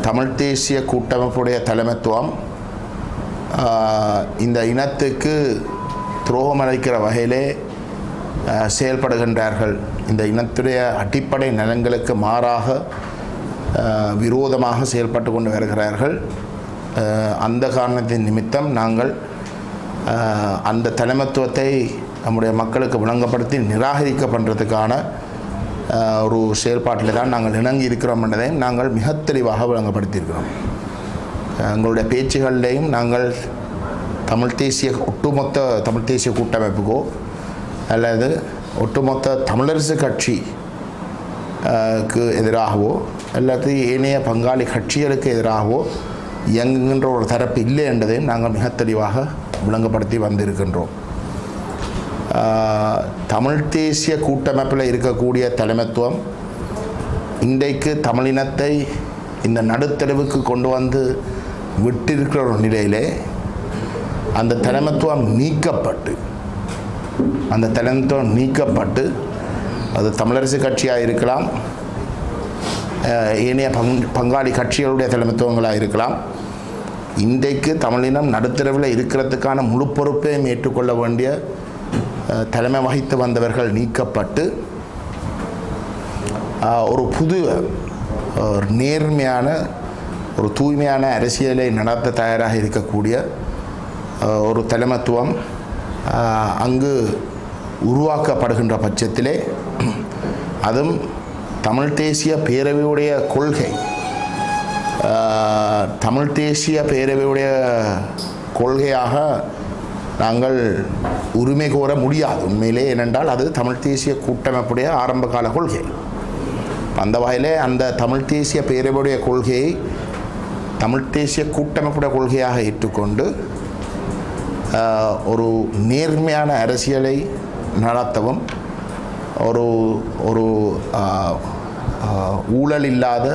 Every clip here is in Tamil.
தமிழ் தேசிய கூட்டமைப்புடைய தலைமைத்துவம் இந்த இனத்துக்கு துரோகம் அளிக்கிற வகையிலே செயல்படுகின்றார்கள். இந்த இனத்துடைய அடிப்படை நலன்களுக்கு மாறாக விரோதமாக செயல்பட்டு கொண்டு வருகிறார்கள். அந்த காரணத்தின் நிமித்தம் நாங்கள் அந்த தலைமைத்துவத்தை நம்முடைய மக்களுக்கு விளங்கப்படுத்தி நிராகரிக்க பண்ணுறதுக்கான ஒரு செயல்பாட்டில் தான் நாங்கள் இணங்கி இருக்கிறோம் என்பதையும் நாங்கள் மிக தெளிவாக விளங்கப்படுத்தியிருக்கிறோம். எங்களுடைய பேச்சுகளிலேயும் நாங்கள் ஒட்டுமொத்த தமிழ் தேசிய கூட்டமைப்புக்கோ அல்லது ஒட்டுமொத்த தமிழரசு கட்சிக்கு எதிராகவோ அல்லது ஏனைய பங்காளி கட்சிகளுக்கு எதிராகவோ இயங்குகின்ற ஒரு தரப்பு இல்லை என்பதையும் நாங்கள் மிக தெளிவாக விளங்கப்படுத்தி வந்திருக்கின்றோம். தமிழ் தேசிய கூட்டமைப்பில் இருக்கக்கூடிய தலைமைத்துவம் இன்றைக்கு தமிழினத்தை இந்த நடுத்தெருவுக்கு கொண்டு வந்து விட்டிருக்கிற ஒரு நிலையிலே அந்த தலைமைத்துவம் நீக்கப்பட்டு அது தமிழரசு கட்சியாக இருக்கலாம், ஏனைய பங்காளி கட்சிகளுடைய தலைமைத்துவங்களாக இருக்கலாம். இன்றைக்கு தமிழினம் நடுத்தரவில் இருக்கிறதுக்கான முழு பொறுப்பையும் ஏற்றுக்கொள்ள வேண்டிய தலைமை வகித்து வந்தவர்கள் நீக்கப்பட்டு ஒரு புது நேர்மையான ஒரு தூய்மையான அரசியலை நடத்த தயாராக இருக்கக்கூடிய ஒரு தலைமைத்துவம் அங்கு உருவாக்கப்படுகின்ற பட்சத்திலே அதுவும் தமிழ் தேசிய பேரவையுடைய கொள்கை தமிழ் தேசிய பேரவையுடைய கொள்கையாக நாங்கள் உரிமை கோர முடியாது உண்மையிலே. ஏனென்றால் அது தமிழ் தேசிய கூட்டமைப்புடைய ஆரம்பகால கொள்கை. அந்த வகையிலே அந்த தமிழ் தேசிய பேரவையுடைய கொள்கையை தமிழ் தேசிய கூட்டமைப்புடைய கொள்கையாக ஏற்றுக்கொண்டு ஒரு நேர்மையான அரசியலை நடத்தவும் ஒரு ஒரு ஊழல் இல்லாத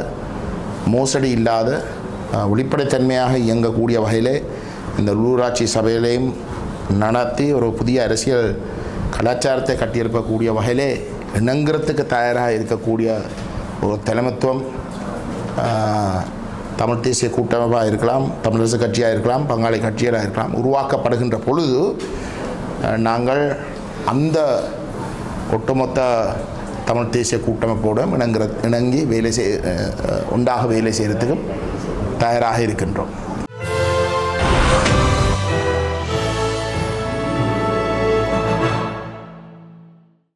மோசடி இல்லாத வெளிப்படைத்தன்மையாக இயங்கக்கூடிய வகையிலே இந்த உள்ளூராட்சி சபையிலையும் நடத்தி ஒரு புதிய அரசியல் கலாச்சாரத்தை கட்டியிருக்கக்கூடிய வகையிலே இணங்குறதுக்கு தயாராக இருக்கக்கூடிய ஒரு தலைமைத்துவம் தமிழ் தேசிய கூட்டமைப்பாக இருக்கலாம், தமிழரசு கட்சியாக இருக்கலாம், பங்காளி கட்சியாக இருக்கலாம் உருவாக்கப்படுகின்ற பொழுது நாங்கள் அந்த ஒட்டுமொத்த தமிழ் தேசிய கூட்டமைப்போடு இணங்கி வேலை ஒன்றாக வேலை செய்கிறதுக்கும் தயாராக இருக்கின்றோம்.